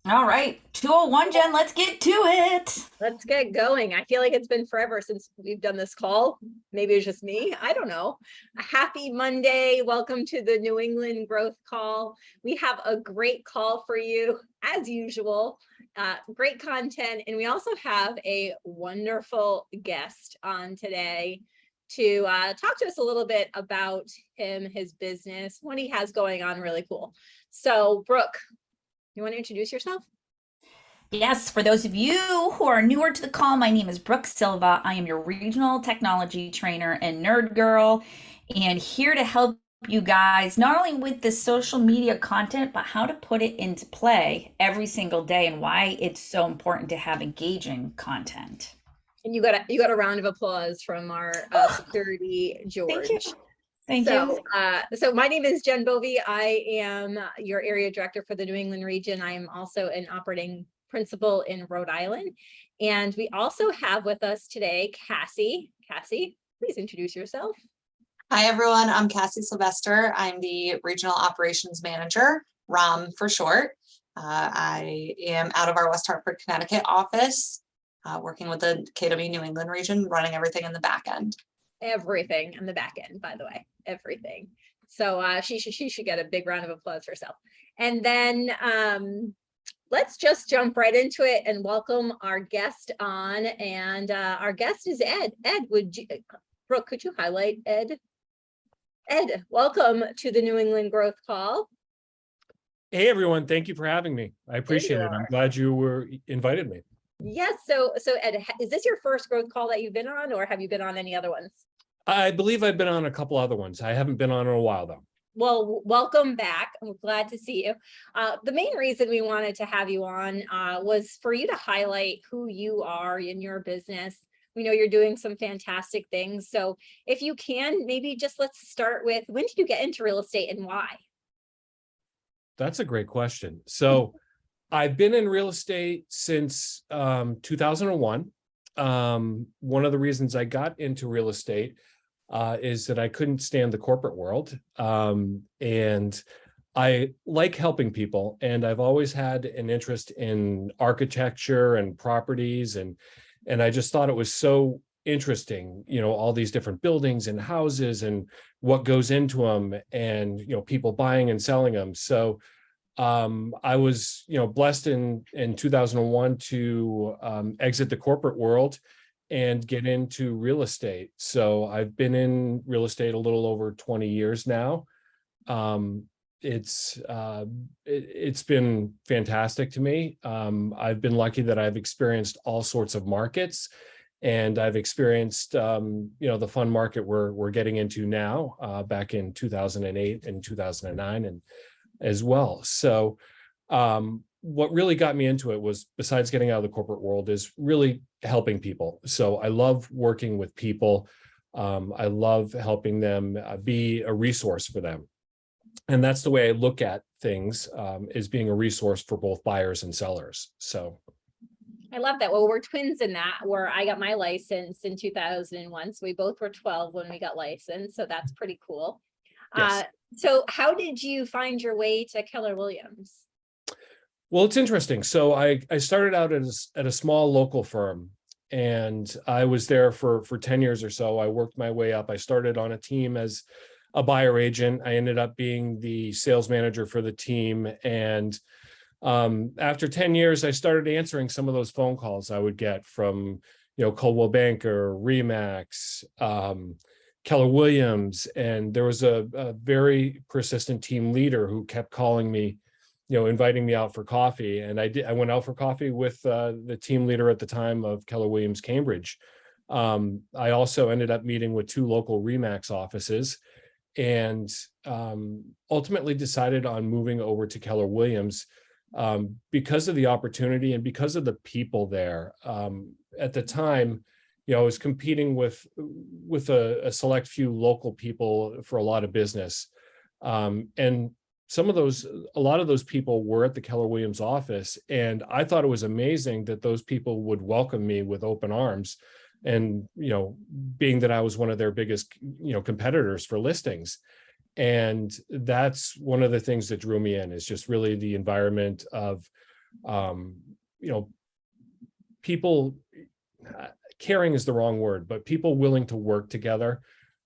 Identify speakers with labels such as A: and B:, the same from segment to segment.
A: All right, 201, Jen, let's get to it.
B: Let's get going. I feel like it's been forever since we've done this call. Maybe it's just me. I don't know. A happy Monday. Welcome to the New England Growth Call. We have a great call for you, as usual. Great content. And we also have a wonderful guest on today to talk to us a little bit about him, his business, what he has going on. Really cool. So, Brooke, you want to introduce yourself?
A: Yes, for those of you who are newer to the call, my name is Brooke Silva. I am your regional technology trainer and nerd girl, and here to help you guys not only with the social media content, but how to put it into play every single day and why it's so important to have engaging content.
B: And you got a round of applause from our security
A: Thank you.
B: George.
A: Thank
B: So,
A: you.
B: so my name is Jen Bovey. I am your area director for the New England region. I am also an operating principal in Rhode Island. And we also have with us today, Cassie. Cassie, please introduce yourself.
C: Hi, everyone. I'm Cassie Sylvester. I'm the Regional Operations Manager, ROM for short. I am out of our West Hartford, Connecticut office, working with the KW New England region, running everything in the back end.
B: Everything on the back end, by the way, everything. So she should get a big round of applause for herself. And then let's just jump right into it and welcome our guest on. And our guest is Ed. Ed, Brooke, could you highlight Ed? Ed, welcome to the New England Growth Call.
D: Hey, everyone. Thank you for having me. I appreciate it. I'm glad you invited me.
B: Yes. So Ed, is this your first growth call that you've been on, or have you been on any other ones?
D: I believe I've been on a couple other ones. I haven't been on in a while, though.
B: Well, welcome back. I'm glad to see you. The main reason we wanted to have you on was for you to highlight who you are in your business. We know you're doing some fantastic things. So if you can, maybe just let's start with, when did you get into real estate and why?
D: That's a great question. So I've been in real estate since 2001. One of the reasons I got into real estate is that I couldn't stand the corporate world. And I like helping people. And I've always had an interest in architecture and properties. And I just thought it was so interesting, all these different buildings and houses and what goes into them and, people buying and selling them. So I was, blessed in 2001 to exit the corporate world and get into real estate. So I've been in real estate a little over 20 years now. It's been fantastic to me. I've been lucky that I've experienced all sorts of markets, and I've experienced, the fun market we're getting into now, back in 2008 and 2009 and as well. So what really got me into it was, besides getting out of the corporate world, is really helping people. So I love working with people. I love helping them, be a resource for them. And that's the way I look at things, is being a resource for both buyers and sellers. So
B: I love that. Well, we're twins in that, where I got my license in 2001. So we both were 12 when we got licensed. So that's pretty cool.
D: yes.
B: So how did you find your way to Keller Williams?
D: Well, it's interesting. So I started out at a small local firm, and I was there for 10 years or so. I worked my way up. I started on a team as a buyer agent. I ended up being the sales manager for the team. And after 10 years, I started answering some of those phone calls I would get from, Coldwell Banker, Remax, Keller Williams. And there was a very persistent team leader who kept calling me, inviting me out for coffee. And I went out for coffee with the team leader at the time of Keller Williams Cambridge. I also ended up meeting with 2 local Remax offices, and ultimately decided on moving over to Keller Williams because of the opportunity and because of the people there. At the time, I was competing with a select few local people for a lot of business. And a lot of those people were at the Keller Williams office. And I thought it was amazing that those people would welcome me with open arms. And, being that I was one of their biggest, competitors for listings. And that's one of the things that drew me in, is just really the environment of you know, people, caring is the wrong word, but people willing to work together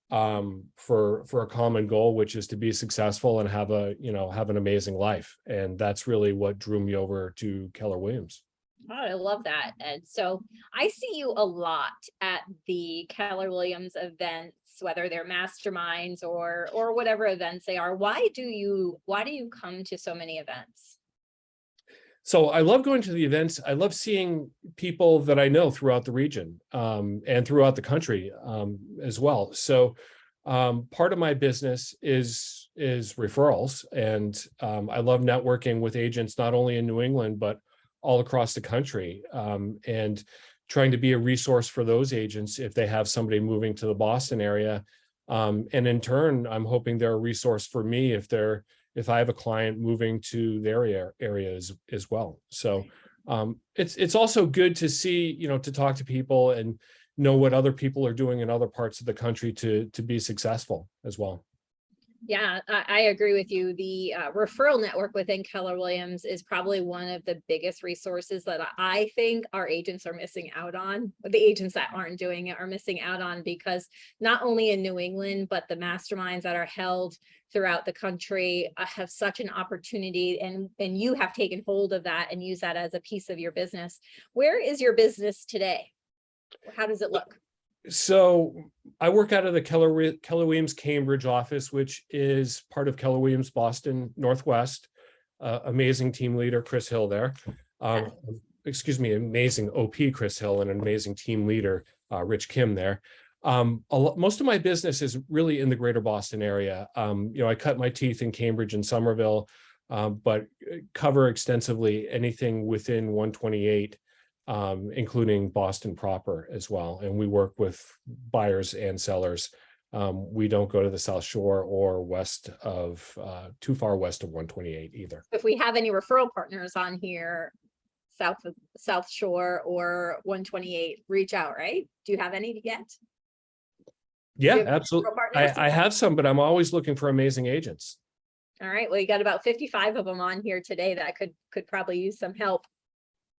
D: for a common goal, which is to be successful and have have an amazing life. And that's really what drew me over to Keller Williams.
B: Oh, I love that. And so I see you a lot at the Keller Williams events, whether they're masterminds or whatever events they are. Why do you come to so many events?
D: So I love going to the events. I love seeing people that I know throughout the region and throughout the country as well. So part of my business is referrals, and I love networking with agents not only in New England but all across the country, and trying to be a resource for those agents if they have somebody moving to the Boston area. And in turn, I'm hoping they're a resource for me if I have a client moving to their areas as well. So it's also good to see, to talk to people and know what other people are doing in other parts of the country to be successful as well.
B: Yeah, I agree with you. The referral network within Keller Williams is probably one of the biggest resources that I think our agents are missing out on. The agents that aren't doing it are missing out on, because not only in New England, but the masterminds that are held throughout the country have such an opportunity, and you have taken hold of that and use that as a piece of your business. Where is your business today? How does it look?
D: So I work out of the Keller Williams Cambridge office, which is part of Keller Williams Boston Northwest. Amazing team leader, Chris Hill there. Excuse me, amazing OP Chris Hill and an amazing team leader, Rich Kim there. Most of my business is really in the greater Boston area. I cut my teeth in Cambridge and Somerville, but cover extensively anything within 128. Including Boston proper as well. And we work with buyers and sellers. We don't go to the South Shore or too far west of 128 either.
B: If we have any referral partners on here, South Shore or 128, reach out, right? Do you have any yet?
D: Yeah, absolutely. I have some, but I'm always looking for amazing agents.
B: All right. Well, you got about 55 of them on here today that could probably use some help.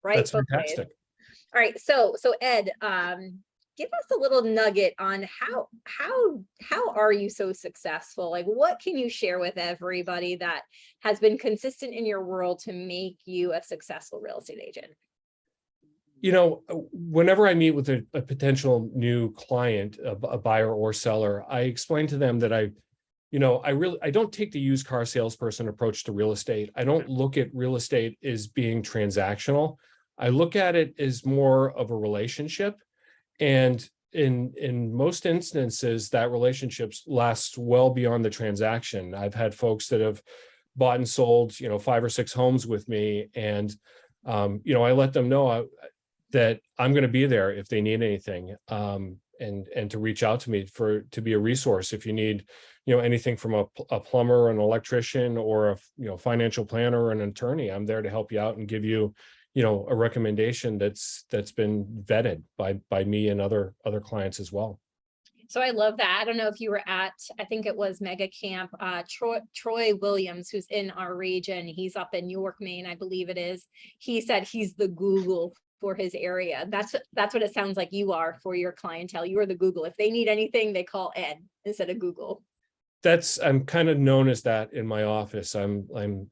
B: Right.
D: That's fantastic.
B: All right. So Ed, give us a little nugget on how are you so successful? Like, what can you share with everybody that has been consistent in your world to make you a successful real estate agent?
D: Whenever I meet with a potential new client, a buyer or seller, I explain to them that I don't take the used car salesperson approach to real estate. I don't look at real estate as being transactional. I look at it as more of a relationship. And in most instances, that relationship lasts well beyond the transaction. I've had folks that have bought and sold, 5 or 6 homes with me. And, I let them know that I'm going to be there if they need anything, and to reach out to me to be a resource. If you need, anything from a plumber, an electrician, or a financial planner or an attorney, I'm there to help you out and give you, a recommendation that's been vetted by me and other clients as well.
B: So I love that. I don't know if you were at, I think it was Mega Camp, Troy Williams, who's in our region. He's up in York, Maine, I believe it is. He said he's the Google for his area. That's what it sounds like you are for your clientele. You are the Google. If they need anything, they call Ed instead of Google. I'm kind of known as that in my office. Ed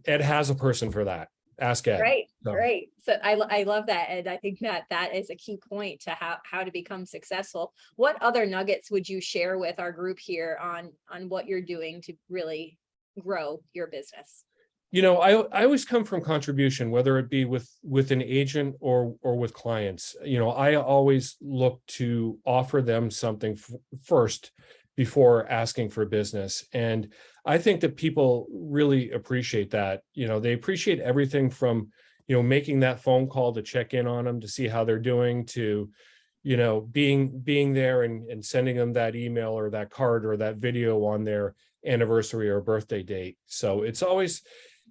B: has a person for that. Ask Ed. Right. Right. So I love that, Ed. I think that is a key point to how to become successful. What other nuggets would you share with our group here on what you're doing to really grow your business?
D: I always come from contribution, whether it be with an agent or with clients. I always look to offer them something first before asking for business. And I think that people really appreciate that. They appreciate everything from, making that phone call to check in on them, to see how they're doing, to, being there and sending them that email or that card or that video on their anniversary or birthday date. So it's always,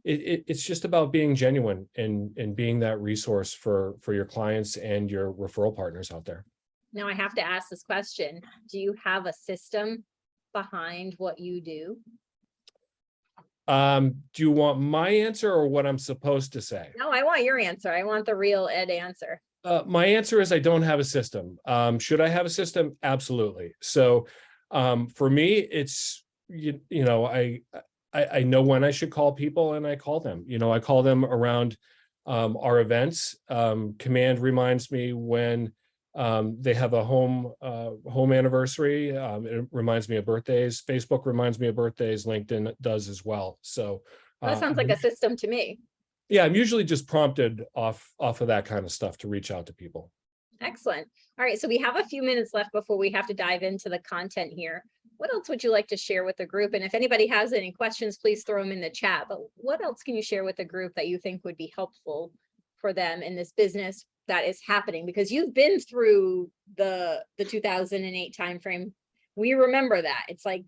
D: it's just about being genuine and being that resource for your clients and your referral partners out there.
B: Now I have to ask this question. Do you have a system behind what you do?
D: Do you want my answer or what I'm supposed to say?
B: No, I want your answer. I want the real Ed answer.
D: My answer is I don't have a system. Should I have a system? Absolutely. So for me, it's I know when I should call people and I call them. I call them around our events. Command reminds me when they have a home anniversary. It reminds me of birthdays. Facebook reminds me of birthdays. LinkedIn does as well. So
B: That sounds like a system to me.
D: yeah, I'm usually just prompted off of that kind of stuff to reach out to people.
B: Excellent. All right, so we have a few minutes left before we have to dive into the content here. What else would you like to share with the group? And if anybody has any questions, please throw them in the chat. But what else can you share with the group that you think would be helpful for them in this business that is happening? Because you've been through the 2008 timeframe. We remember that. It's like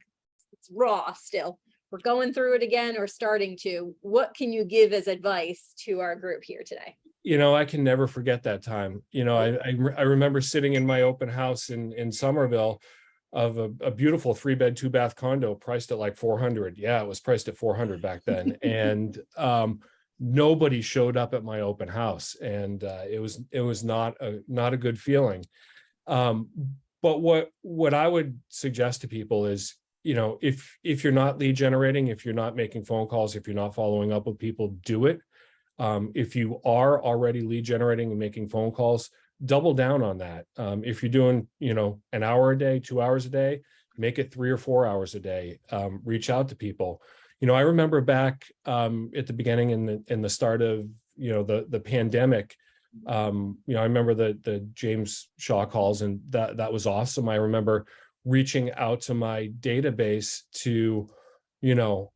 B: it's raw still. We're going through it again or starting to. What can you give as advice to our group here today?
D: I can never forget that time. I remember sitting in my open house in Somerville of a beautiful 3-bed, 2-bath condo priced at like 400. Yeah, it was priced at 400 back then. And nobody showed up at my open house. And it was not a good feeling. But what I would suggest to people is, if you're not lead generating, if you're not making phone calls, if you're not following up with people, do it. If you are already lead generating and making phone calls, double down on that. If you're doing, an hour a day, 2 hours a day, make it 3 or 4 hours a day. Reach out to people. I remember back at the beginning in the start of, the pandemic. I remember the James Shaw calls, and that was awesome. I remember reaching out to my database to,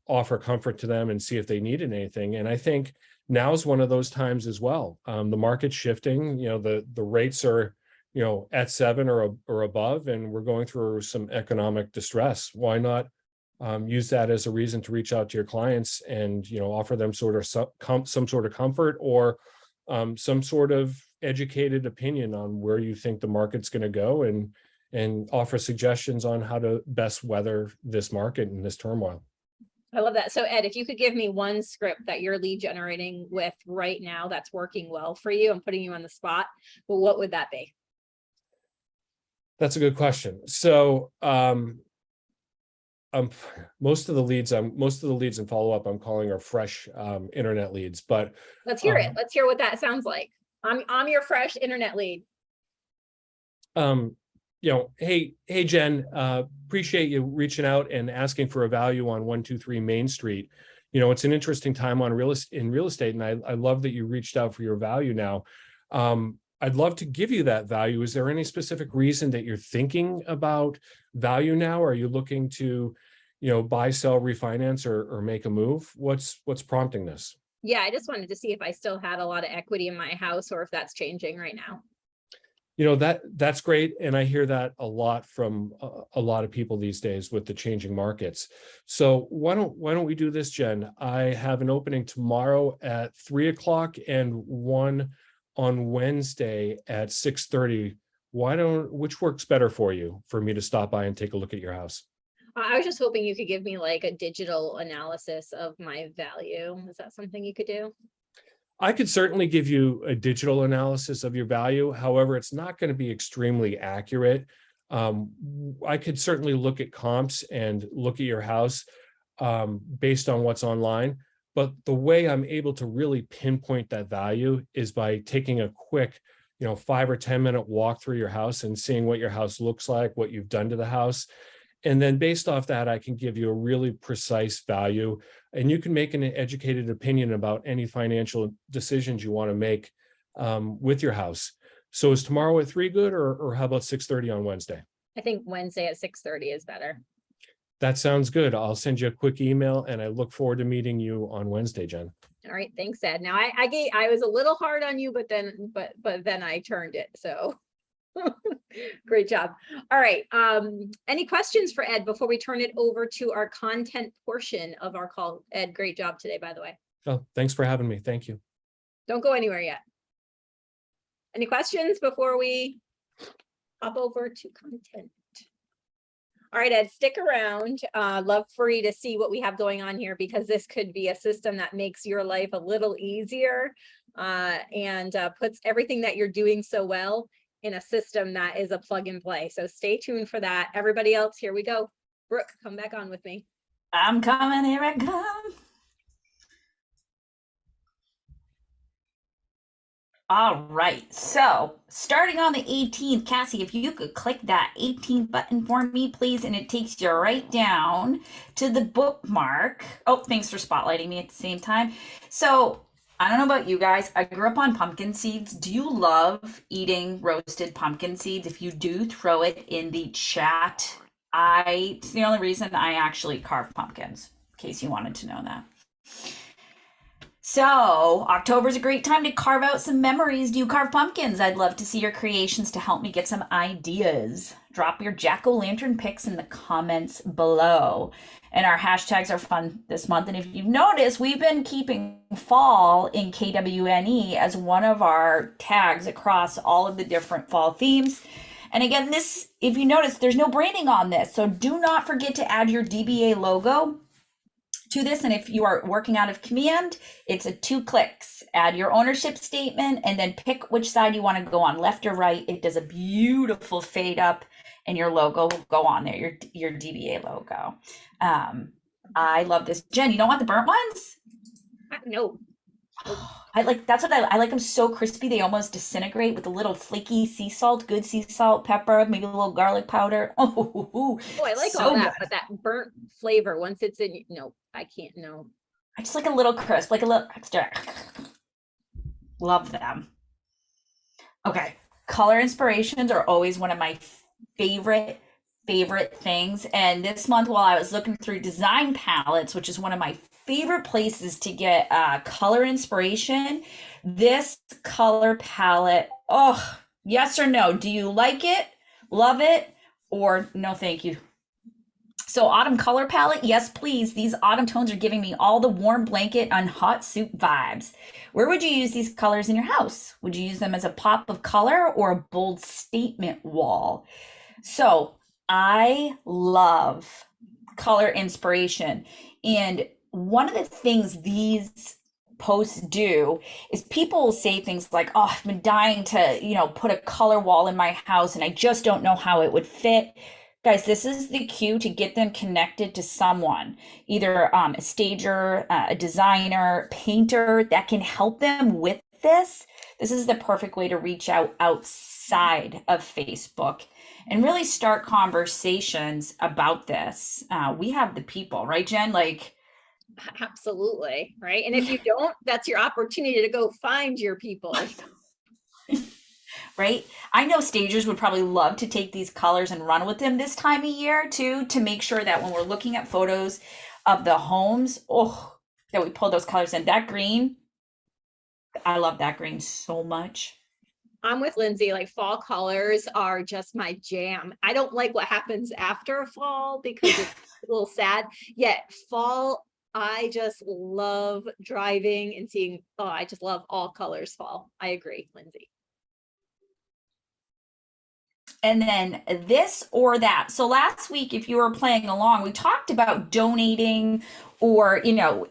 D: offer comfort to them and see if they needed anything. And I think now is one of those times as well. The market's shifting, the rates are, at 7 or above, and we're going through some economic distress. Why not use that as a reason to reach out to your clients and, offer them some sort of comfort or some sort of educated opinion on where you think the market's going to go, and offer suggestions on how to best weather this market and this turmoil.
B: I love that. So Ed, if you could give me one script that you're lead generating with right now that's working well for you, I'm putting you on the spot, but what would that be?
D: That's a good question. So most of the leads and follow-up I'm calling are fresh internet leads, but
B: Let's hear it. Let's hear what that sounds like. I'm your fresh internet lead.
D: Hey Jen, appreciate you reaching out and asking for a value on 123 Main Street. It's an interesting time in real estate, and I love that you reached out for your value now. I'd love to give you that value. Is there any specific reason that you're thinking about value now? Are you looking to, buy, sell, refinance, or make a move? What's prompting this?
B: Yeah, I just wanted to see if I still had a lot of equity in my house or if that's changing right now.
D: That's great. And I hear that a lot from a lot of people these days with the changing markets. So why don't we do this, Jen? I have an opening tomorrow at 3 o'clock and one on Wednesday at 6:30. Which works better for you for me to stop by and take a look at your house?
B: I was just hoping you could give me like a digital analysis of my value. Is that something you could do?
D: I could certainly give you a digital analysis of your value. However, it's not going to be extremely accurate. I could certainly look at comps and look at your house based on what's online. But the way I'm able to really pinpoint that value is by taking a quick, 5 or 10 minute walk through your house and seeing what your house looks like, what you've done to the house. And then based off that, I can give you a really precise value, and you can make an educated opinion about any financial decisions you want to make with your house. So is tomorrow at 3 good, or how about 6:30 on Wednesday?
B: I think Wednesday at 6:30 is better.
D: That sounds good. I'll send you a quick email, and I look forward to meeting you on Wednesday, Jen.
B: All right, thanks, Ed. Now I was a little hard on you, but then I turned it. So great job. All right. Any questions for Ed before we turn it over to our content portion of our call? Ed, great job today, by the way.
D: Oh, thanks for having me. Thank you.
B: Don't go anywhere yet. Any questions before we hop over to content? All right, Ed, stick around. Love for you to see what we have going on here, because this could be a system that makes your life a little easier and puts everything that you're doing so well in a system that is a plug and play. So stay tuned for that. Everybody else, here we go. Brooke, come back on with me.
A: I'm coming, here I come. All right, so starting on the 18th, Cassie, if you could click that 18th button for me, please, and it takes you right down to the bookmark. Oh, thanks for spotlighting me at the same time. So I don't know about you guys. I grew up on pumpkin seeds. Do you love eating roasted pumpkin seeds? If you do, throw it in the chat. It's the only reason I actually carve pumpkins, in case you wanted to know that. So, October's a great time to carve out some memories. Do you carve pumpkins? I'd love to see your creations to help me get some ideas. Drop your jack-o'-lantern pics in the comments below. And our hashtags are fun this month. And if you've noticed, we've been keeping fall in KWNE as one of our tags across all of the different fall themes. And again, this, if you notice, there's no branding on this. So do not forget to add your DBA logo to this. And if you are working out of command, it's a 2 clicks. Add your ownership statement and then pick which side you want to go on, left or right. It does a beautiful fade up and your logo will go on there, your DBA logo. I love this. Jen, you don't want the burnt ones?
B: No.
A: I like, that's what I like them so crispy. They almost disintegrate with a little flaky sea salt, good sea salt, pepper, maybe a little garlic powder.
B: Oh, I like
A: so
B: all that,
A: good.
B: but that burnt flavor, once it's in, no, I can't, no.
A: I just like a little crisp, like a little extra. Love them. Okay. Color inspirations are always one of my favorite things. And this month, while I was looking through design palettes, which is one of my favorite places to get color inspiration, this color palette, oh, yes or no? Do you like it, love it, or no thank you? So autumn color palette, yes please. These autumn tones are giving me all the warm blanket and hot soup vibes. Where would you use these colors in your house? Would you use them as a pop of color or a bold statement wall? So I love color inspiration. And one of the things these posts do is people will say things like, oh, I've been dying to, put a color wall in my house and I just don't know how it would fit. Guys, this is the cue to get them connected to someone, either a stager, a designer, painter that can help them with this. This is the perfect way to reach out outside of Facebook and really start conversations about this. We have the people, right, Jen? Like,
B: absolutely, right? And if you don't, that's your opportunity to go find your people.
A: Right? I know stagers would probably love to take these colors and run with them this time of year too, to make sure that when we're looking at photos of the homes, that we pull those colors in. That green, I love that green so much.
B: I'm with Lindsay, like fall colors are just my jam. I don't like what happens after fall because it's a little sad, yet fall, I just love driving and seeing, I just love all colors fall. I agree, Lindsay.
A: And then this or that. So last week, if you were playing along, we talked about donating or,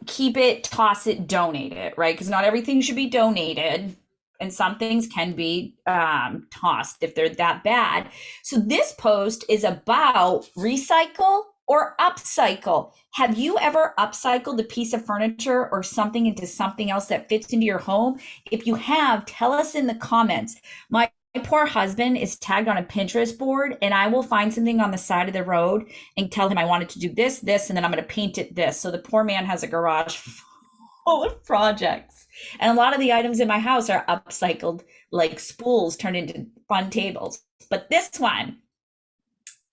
A: keep it, toss it, donate it, right? Because not everything should be donated and some things can be tossed if they're that bad. So this post is about recycle or upcycle. Have you ever upcycled a piece of furniture or something into something else that fits into your home? If you have, tell us in the comments. My poor husband is tagged on a Pinterest board and I will find something on the side of the road and tell him I wanted to do this, and then I'm going to paint it this. So the poor man has a garage full of projects. And a lot of the items in my house are upcycled, like spools turned into fun tables. But this one,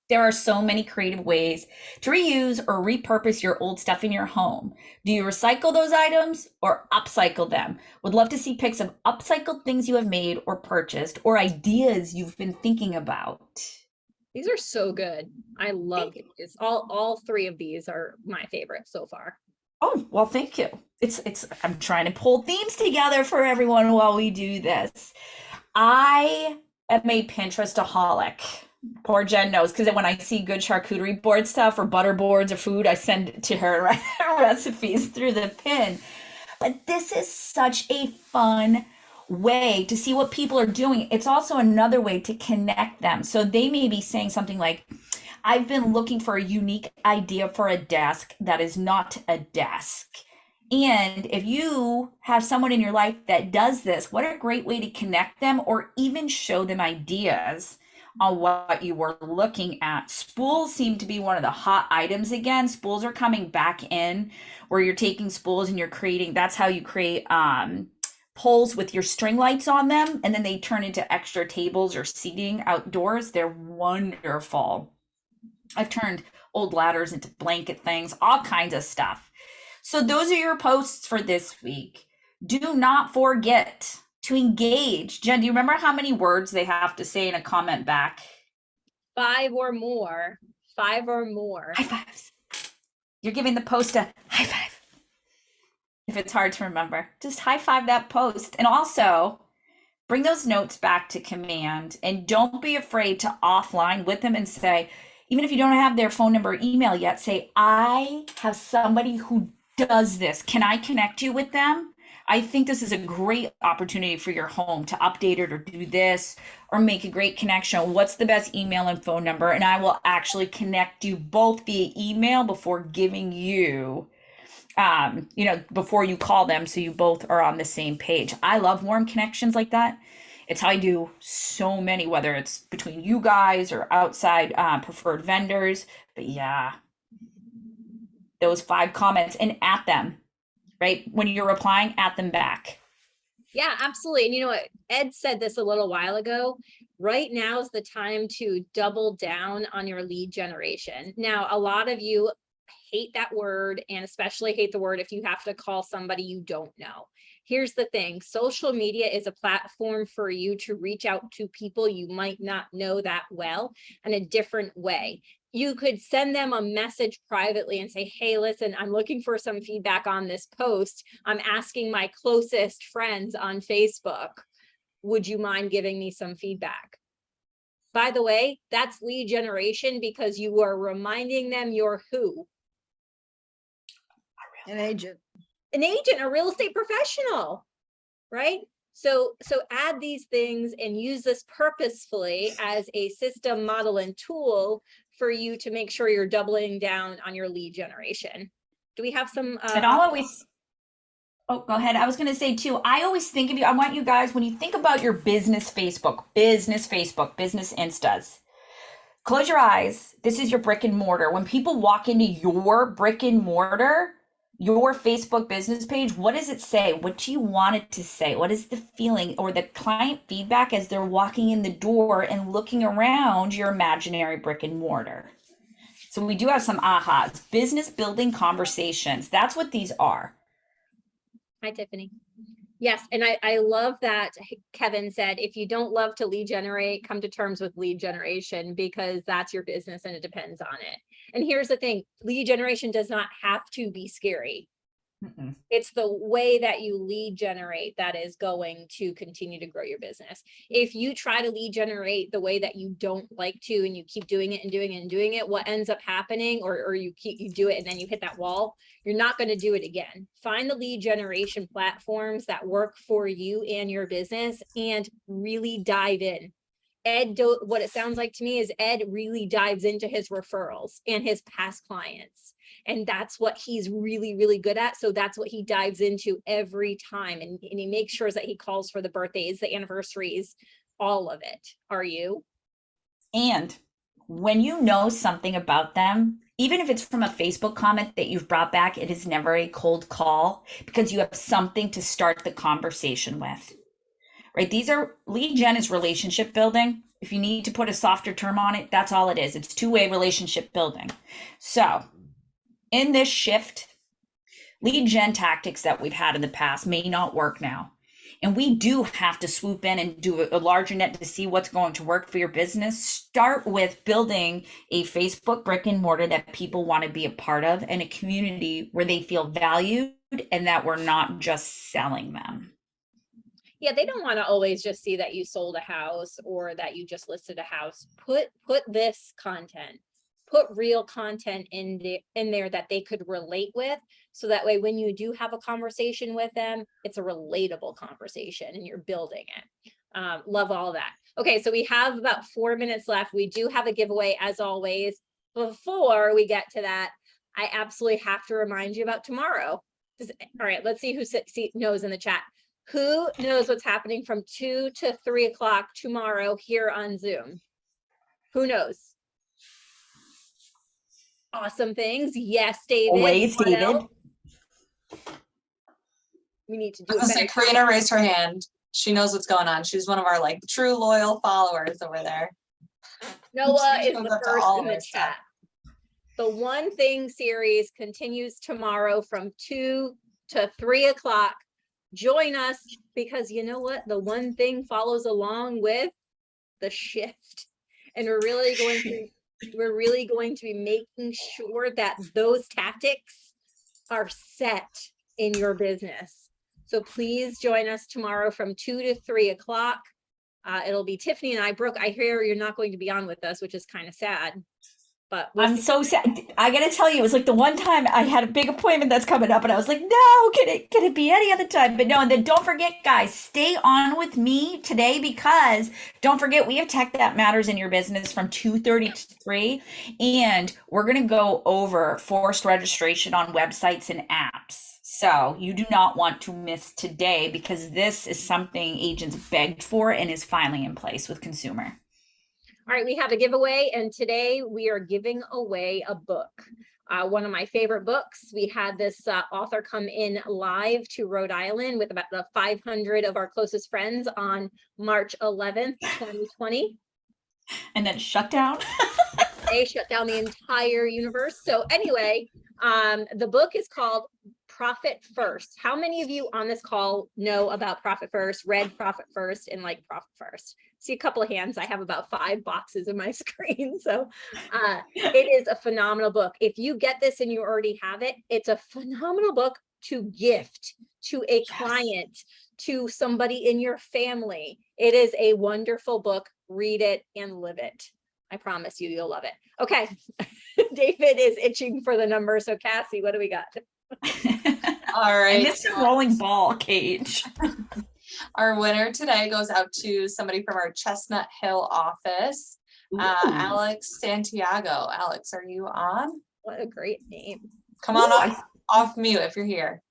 A: there are so many creative ways to reuse or repurpose your old stuff in your home. Do you recycle those items or upcycle them? Would love to see pics of upcycled things you have made or purchased or ideas you've been thinking about.
B: These are so good. I love these. All 3 of these are my favorite so far.
A: Oh, well, thank you. I'm trying to pull themes together for everyone while we do this. I am a Pinterestaholic. Poor Jen knows because when I see good charcuterie board stuff or butter boards or food, I send it to her recipes through the pin. But this is such a fun way to see what people are doing. It's also another way to connect them. So they may be saying something like, I've been looking for a unique idea for a desk that is not a desk. And if you have someone in your life that does this, what a great way to connect them or even show them ideas on what you were looking at. Spools seem to be one of the hot items again. Spools are coming back in where you're taking spools and you're creating, that's how you create poles with your string lights on them. And then they turn into extra tables or seating outdoors. They're wonderful. I've turned old ladders into blanket things, all kinds of stuff. So those are your posts for this week. Do not forget to engage. Jen, do you remember how many words they have to say in a comment back?
B: 5 or more. 5 or more.
A: High fives. You're giving the post a high five. If it's hard to remember, just high five that post. And also bring those notes back to command and don't be afraid to offline with them and say, even if you don't have their phone number or email yet, say, I have somebody who does this. Can I connect you with them? I think this is a great opportunity for your home to update it or do this or make a great connection. What's the best email and phone number? And I will actually connect you both via email before giving you, before you call them so you both are on the same page. I love warm connections like that. It's how I do so many, whether it's between you guys or outside preferred vendors. But yeah, those 5 comments and at them, right? When you're replying, at them back.
B: Yeah, absolutely. And you know what? Ed said this a little while ago. Right now is the time to double down on your lead generation. Now, a lot of you hate that word and especially hate the word if you have to call somebody you don't know. Here's the thing. Social media is a platform for you to reach out to people you might not know that well in a different way. You could send them a message privately and say, hey, listen, I'm looking for some feedback on this post. I'm asking my closest friends on Facebook, would you mind giving me some feedback? By the way, that's lead generation because you are reminding them you're who?
E: An agent.
B: An agent, a real estate professional, right? So add these things and use this purposefully as a system, model, and tool for you to make sure you're doubling down on your lead generation. Do we have some?
A: And I'll always, oh, go ahead. I was going to say too, I always think of you, I want you guys, when you think about your business Facebook, business Instas, close your eyes. This is your brick and mortar. When people walk into your brick and mortar, your Facebook business page, what does it say? What do you want it to say? What is the feeling or the client feedback as they're walking in the door and looking around your imaginary brick and mortar? So we do have some ahas, business building conversations. That's what these are.
B: Hi, Tiffany. Yes, and I love that Kevin said, if you don't love to lead generate, come to terms with lead generation because that's your business and it depends on it. And here's the thing, lead generation does not have to be scary.
A: Mm-mm.
B: It's the way that you lead generate that is going to continue to grow your business. If you try to lead generate the way that you don't like to, and you keep doing it and doing it and doing it, what ends up happening, or you do it and then you hit that wall, you're not going to do it again. Find the lead generation platforms that work for you and your business and really dive in. What it sounds like to me is Ed really dives into his referrals and his past clients. And that's what he's really, really good at. So that's what he dives into every time. And he makes sure that he calls for the birthdays, the anniversaries, all of it. Are you?
A: And when you know something about them, even if it's from a Facebook comment that you've brought back, it is never a cold call because you have something to start the conversation with. Right? These are lead gen is relationship building. If you need to put a softer term on it, that's all it is. It's two-way relationship building. So in this shift, lead gen tactics that we've had in the past may not work now. And we do have to swoop in and do a larger net to see what's going to work for your business. Start with building a Facebook brick and mortar that people want to be a part of and a community where they feel valued and that we're not just selling them.
B: Yeah, they don't want to always just see that you sold a house or that you just listed a house. Put this content, put real content in there that they could relate with. So that way, when you do have a conversation with them, it's a relatable conversation and you're building it. Love all that. Okay, so we have about 4 minutes left. We do have a giveaway as always. Before we get to that, I absolutely have to remind you about tomorrow. All right, let's see who knows in the chat. Who knows what's happening from 2 to 3 o'clock tomorrow here on Zoom? Who knows? Awesome things. Yes, David.
A: Always,
B: What
A: David.
B: else? We need to do
C: I was gonna say,
B: better.
C: Karina raised her hand. She knows what's going on. She's one of our like true loyal followers over there.
B: Noah
C: She
B: is
C: shows
B: the
C: up to
B: first
C: all
B: in
C: of
B: the
C: our stuff.
B: chat. The One Thing series continues tomorrow from 2 to 3 o'clock. Join us because you know what? The one thing follows along with the shift. And we're really going to be making sure that those tactics are set in your business. So please join us tomorrow from 2 to 3 o'clock. It'll be Tiffany and I. Brooke, I hear you're not going to be on with us, which is kind of sad. But
A: I'm so sad. I gotta tell you, it was like the one time I had a big appointment that's coming up, and I was like, no, can it be any other time? But no, and then don't forget, guys, stay on with me today because don't forget we have Tech That Matters in Your Business from 2:30 to 3, and we're gonna go over forced registration on websites and apps. So you do not want to miss today because this is something agents begged for and is finally in place with consumer.
B: All right, we have a giveaway, and today we are giving away a book. One of my favorite books. We had this author come in live to Rhode Island with about 500 of our closest friends on March 11th, 2020.
A: And then shut down.
B: They shut down the entire universe. So anyway, the book is called Profit First. How many of you on this call know about Profit First, read Profit First, and like Profit First? See a couple of hands. I have about 5 boxes in my screen. So it is a phenomenal book. If you get this and you already have it, it's a phenomenal book to gift to a client, to somebody in your family. It is a wonderful book. Read it and live it. I promise you, you'll love it. Okay. David is itching for the number. So Cassie, what do we got?
C: All right.
A: I missed a rolling ball cage.
C: Our winner today goes out to somebody from our Chestnut Hill office,
A: Ooh.
C: Alex Santiago. Alex, are you on?
B: What a great name.
C: Come on
A: Ooh,
C: off mute if you're here.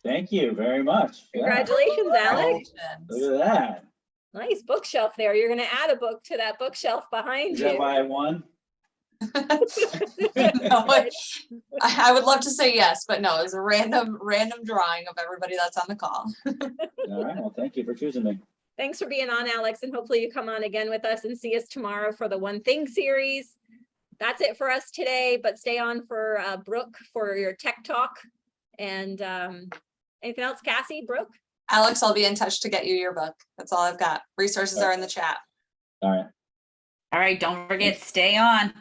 E: Thank you very much.
B: Congratulations, Alex.
E: Look at that.
B: Nice bookshelf there. You're going to add a book to that bookshelf behind
E: Is
B: you.
E: that why I won?
C: No, I would love to say yes, but no, it's a random drawing of everybody that's on the call.
E: All right. Well, thank you for choosing me.
B: Thanks for being on, Alex, and hopefully you come on again with us and see us tomorrow for the One Thing series. That's it for us today, but stay on for Brooke for your tech talk. And anything else, Cassie, Brooke?
C: Alex, I'll be in touch to get you your book. That's all I've got. Resources are in the chat.
E: All right.
A: All right, don't forget, stay on.